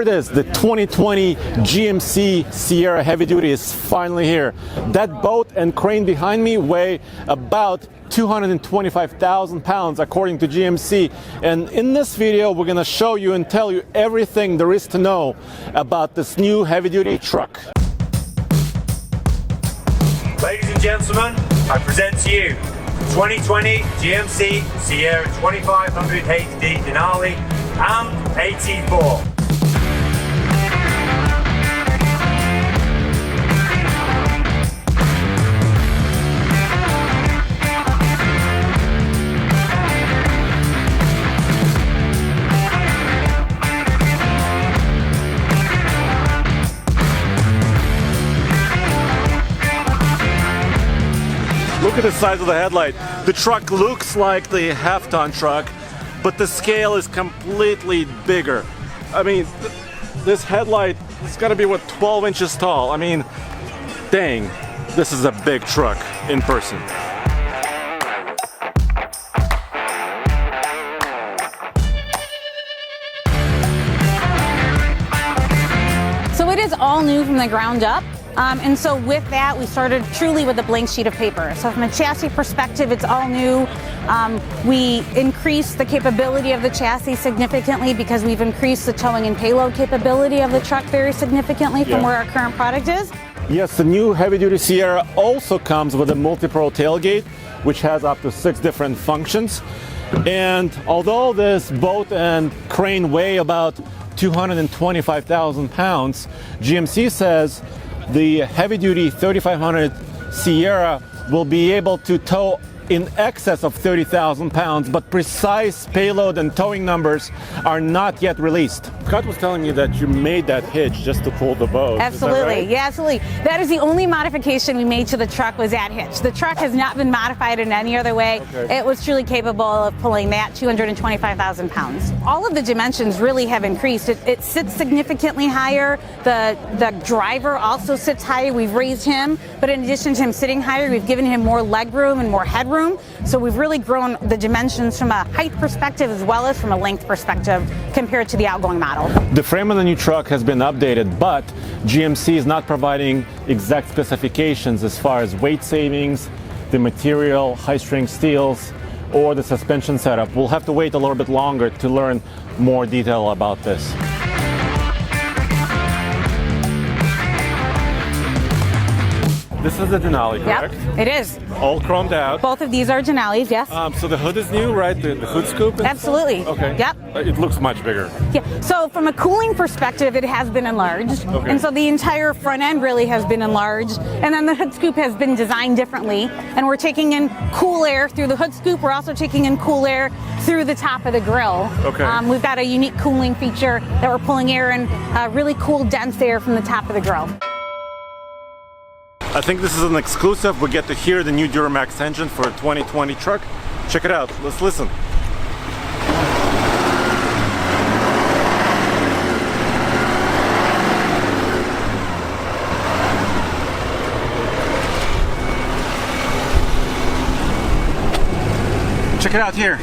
Here it is, the 2020 GMC Sierra Heavy Duty is finally here. That boat and crane behind me weigh about 225,000 pounds according to GMC. And in this video, we're gonna show you and tell you everything there is to know about this new heavy duty truck. Ladies and gentlemen, I present to you the 2020 GMC Sierra 2500 HD Denali and AT4. Look at the size of the headlight. The truck looks like the half-ton truck, but the scale is completely bigger. I mean, this headlight is gotta be, what, 12 inches tall? I mean, dang, this is a big truck in person. So it is all new from the ground up. And so with that, we started truly with a blank sheet of paper. So from a chassis perspective, it's all new. We increased the capability of the chassis significantly because we've increased the towing and payload capability of the truck very significantly from where our current product is. Yes, the new heavy-duty Sierra also comes with a multi-pro tailgate, which has up to 6 different functions. And although this boat and crane weigh about 225,000 pounds, GMC says the heavy-duty 3500 Sierra will be able to tow in excess of 30,000 pounds, but precise payload and towing numbers are not yet released. Scott was telling me that you made that hitch just to pull the boat. Absolutely, Is that right? yeah, absolutely. That is the only modification we made to the truck, was that hitch. The truck has not been modified in any other way. Okay. It was truly capable of pulling that 225,000 pounds. All of the dimensions really have increased. It sits significantly higher. The driver also sits higher. We've raised him, but in addition to him sitting higher, we've given him more leg room and more headroom. So we've really grown the dimensions from a height perspective as well as from a length perspective compared to the outgoing model. The frame of the new truck has been updated, but GMC is not providing exact specifications as far as weight savings, the material, high-strength steels, or the suspension setup. We'll have to wait a little bit longer to learn more detail about this. This is the Denali, correct? Yep, it is. All chromed out. Both of these are Denalis, yes. So the hood is new, right? The hood scoop? and Absolutely. stuff? Okay. Yep. It looks much bigger. Yeah. So from a cooling perspective, it has been enlarged. Okay. And so the entire front end really has been enlarged. And then the hood scoop has been designed differently. And we're taking in cool air through the hood scoop. We're also taking in cool air through the top of the grill. Okay. We've got a unique cooling feature that we're pulling air in, really cool, dense air from the top of the grill. I think this is an exclusive. We get to hear the new Duramax engine for a 2020 truck. Check it out. Let's listen. Check it out here.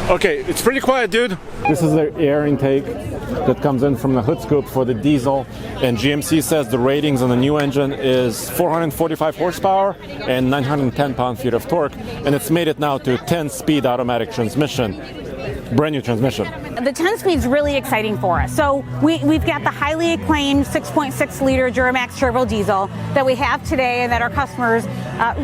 Okay, it's pretty quiet, dude. This is the air intake that comes in from the hood scoop for the diesel, and GMC says the ratings on the new engine is 445 horsepower and 910 pound-feet of torque, and it's made it now to 10-speed automatic transmission. Brand new transmission. The 10-speed is really exciting for us. So we've got the highly acclaimed 6.6 liter Duramax turbo diesel that we have today and that our customers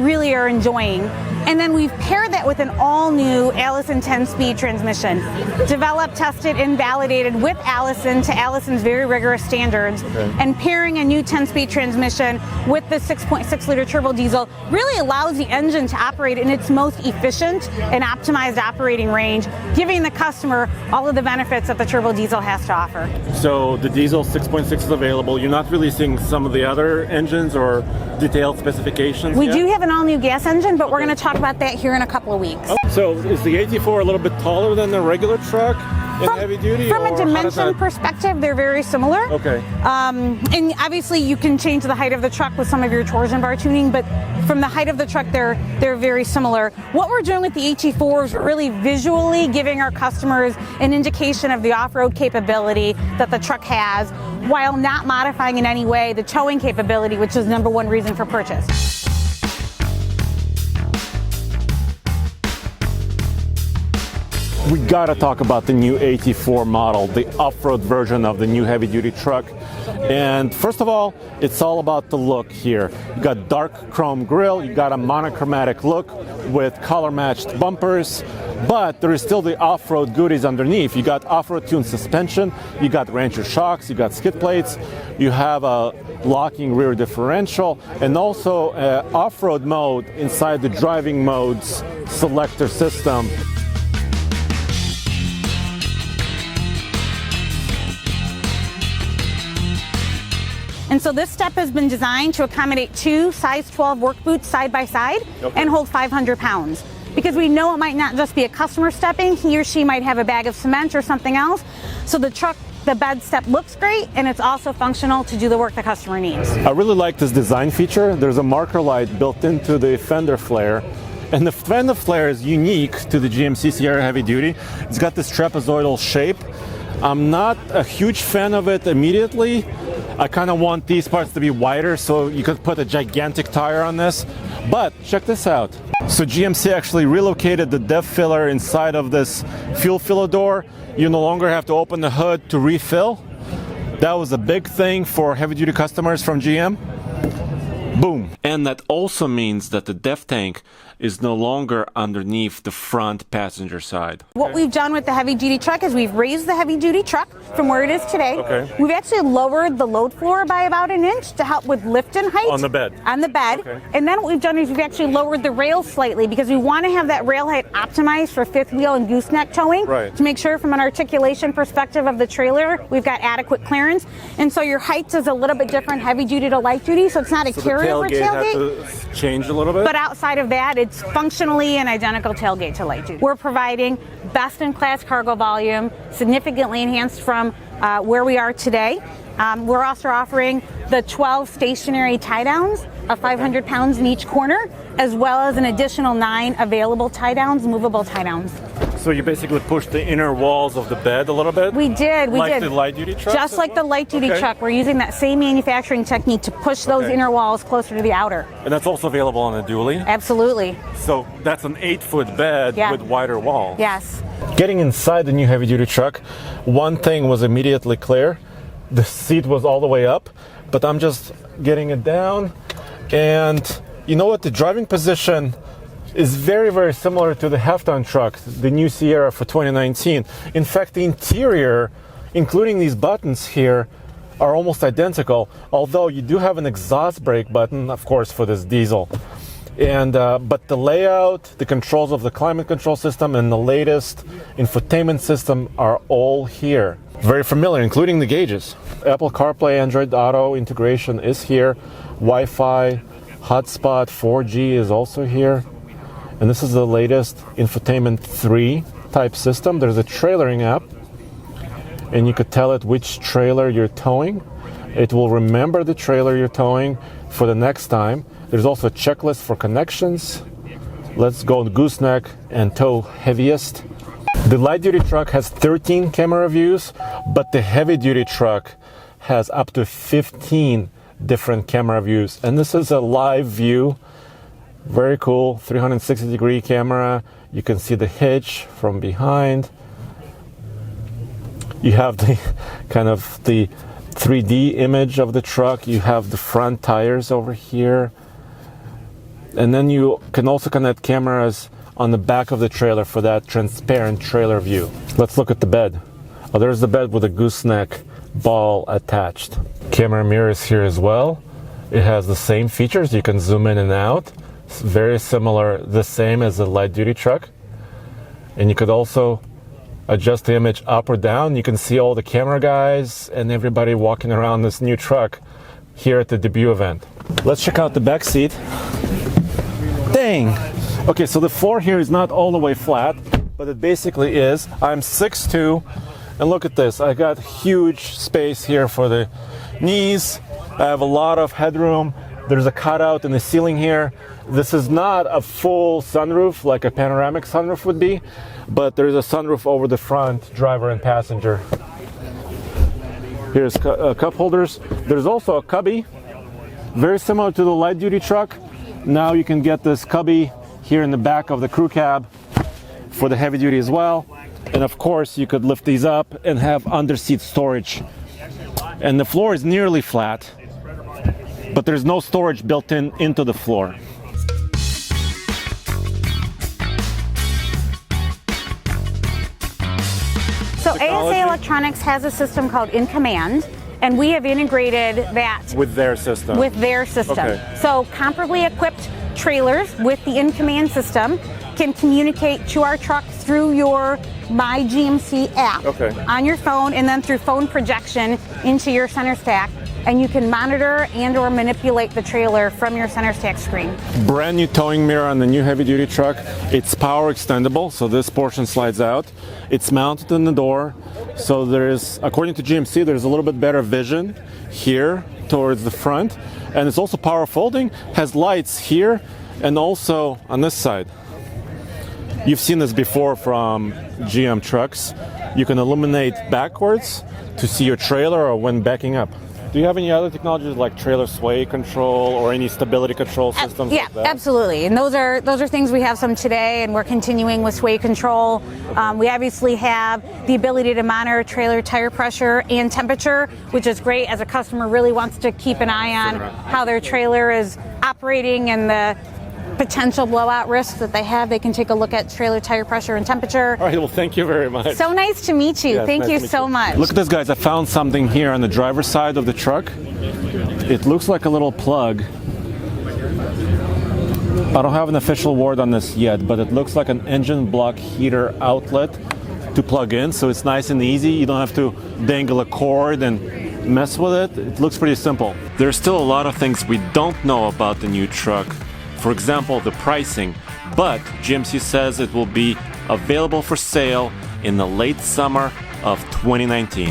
really are enjoying. And then we've paired that with an all-new Allison 10-speed transmission, developed, tested, and validated with Allison to Allison's very rigorous standards. Okay. And pairing a new 10-speed transmission with the 6.6 liter turbo diesel really allows the engine to operate in its most efficient and optimized operating range, giving the customer all of the benefits that the turbo diesel has to offer. So the diesel 6.6 is available. You're not releasing some of the other engines or detailed specifications We yet? do have an all-new gas engine, but we're going to talk about that here in a couple of weeks. So is the AT4 a little bit taller than the regular truck in heavy duty? From or a dimension perspective, they're very similar. Okay. And obviously you can change the height of the truck with some of your torsion bar tuning, but from the height of the truck, they're very similar. What we're doing with the AT4 is really visually giving our customers an indication of the off-road capability that the truck has, while not modifying in any way the towing capability, which is number one reason for purchase. We gotta talk about the new AT4 model, the off-road version of the new heavy-duty truck. And first of all, it's all about the look here. You got dark chrome grille, you got a monochromatic look with color-matched bumpers, but there is still the off-road goodies underneath. You got off-road tuned suspension, you got Rancher shocks, you got skid plates, you have a locking rear differential, and also off-road mode inside the driving modes selector system. And so this step has been designed to accommodate two size 12 work boots side by side and hold 500 pounds. Because we know it might not just be a customer stepping, he or she might have a bag of cement or something else. So the bed step looks great, and it's also functional to do the work the customer needs. I really like this design feature. There's a marker light built into the fender flare. And the fender flare is unique to the GMC Sierra Heavy Duty. It's got this trapezoidal shape. I'm not a huge fan of it immediately. I kind of want these parts to be wider so you could put a gigantic tire on this. But check this out. So GMC actually relocated the DEF filler inside of this fuel filler door. You no longer have to open the hood to refill. That was a big thing for heavy-duty customers from GM. Boom. And that also means that the DEF tank is no longer underneath the front passenger side. What we've done with the heavy-duty truck is we've raised the heavy-duty truck from where it is today. Okay. We've actually lowered the load floor by about an inch to help with lift and height. On the bed. On the bed. Okay. And then what we've done is we've actually lowered the rail slightly because we want to have that rail height optimized for fifth wheel and gooseneck towing. Right. To make sure from an articulation perspective of the trailer, we've got adequate clearance. And so your height is a little bit different heavy-duty to light-duty, so it's not a carryover tailgate. Had to change a little bit. But outside of that, it's functionally an identical tailgate to light duty. We're providing best-in-class cargo volume, significantly enhanced from where we are today. We're also offering the 12 stationary tie-downs of 500 pounds in each corner, as well as an additional 9 available tie-downs, movable tie-downs. So you basically pushed the inner walls of the bed a little bit? We did. Like the light-duty truck? Just like the light-duty truck. We're using that same manufacturing technique to push those inner walls closer to the outer. And that's also available on a dually? Absolutely. So that's an 8-foot bed with wider walls. Yes. Getting inside the new heavy-duty truck, one thing was immediately clear. The seat was all the way up, but I'm just getting it down. And you know what? The driving position is very, very similar to the half-ton truck, the new Sierra for 2019. In fact, the interior, including these buttons here, are almost identical, although you do have an exhaust brake button, of course, for this diesel. And but the layout, the controls of the climate control system, and the latest infotainment system are all here. Very familiar, including the gauges. Apple CarPlay, Android Auto integration is here. Wi-Fi, hotspot, 4G is also here. And this is the latest Infotainment 3 type system. There's a trailering app, and you could tell it which trailer you're towing. It will remember the trailer you're towing for the next time. There's also a checklist for connections. Let's go on gooseneck and tow heaviest. The light-duty truck has 13 camera views, but the heavy-duty truck has up to 15 different camera views. And this is a live view. Very cool, 360-degree camera. You can see the hitch from behind. You have the kind of the 3D image of the truck. You have the front tires over here. And then you can also connect cameras on the back of the trailer for that transparent trailer view. Let's look at the bed. Oh, there's the bed with a gooseneck ball attached. Camera mirrors here as well. It has the same features. You can zoom in and out. It's very similar, the same as the light-duty truck. And you could also adjust the image up or down. You can see all the camera guys and everybody walking around this new truck here at the debut event. Let's check out the back seat. Dang, Okay, so the floor here is not all the way flat, but it basically is. I'm 6'2", and look at this. I got huge space here for the knees. I have a lot of headroom. There's a cutout in the ceiling here. This is not a full sunroof like a panoramic sunroof would be, but there's a sunroof over the front, driver and passenger. Here's cup holders. There's also a cubby, very similar to the light duty truck. Now you can get this cubby here in the back of the crew cab for the heavy duty as well. And of course you could lift these up and have under seat storage. And the floor is nearly flat, but there's no storage built into the floor. So ASA Electronics has a system called In Command, and we have integrated that With their system. Okay. So comparably equipped trailers with the In Command system can communicate to our truck through your My GMC app on your phone, and then through phone projection into your center stack, and you can monitor and or manipulate the trailer from your center stack screen. Brand new towing mirror on the new heavy duty truck. It's power extendable, so this portion slides out. It's mounted in the door, so there is, according to GMC, there's a little bit better vision here towards the front, and it's also power folding, has lights here and also on this side. You've seen this before from GM trucks. You can illuminate backwards to see your trailer or when backing up. Do you have any other technologies like trailer sway control or any stability control systems? Yeah, like that? absolutely. And those are things we have some today, and we're continuing with sway control. We obviously have the ability to monitor trailer tire pressure and temperature, which is great as a customer really wants to keep an eye on how their trailer is operating and the potential blowout risks that they have. They can take a look at trailer tire pressure and temperature. All right, well, thank you very much. So nice to meet you. Yes, Thank nice you to meet so much. Look at this, guys. I found something here on the driver's side of the truck. It looks like a little plug. I don't have an official word on this yet, but it looks like an engine block heater outlet to plug in, so it's nice and easy. You don't have to dangle a cord and mess with it. It looks pretty simple. There's still a lot of things we don't know about the new truck. For example, the pricing, but GMC says it will be available for sale in the late summer of 2019.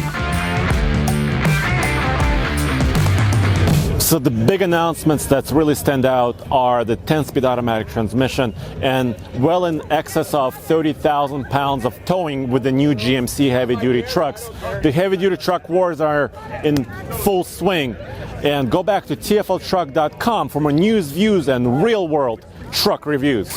So the big announcements that really stand out are the 10-speed automatic transmission and well in excess of 30,000 pounds of towing with the new GMC heavy-duty trucks. The heavy-duty truck wars are in full swing. And go back to tfltruck.com for more news, views, and real-world truck reviews.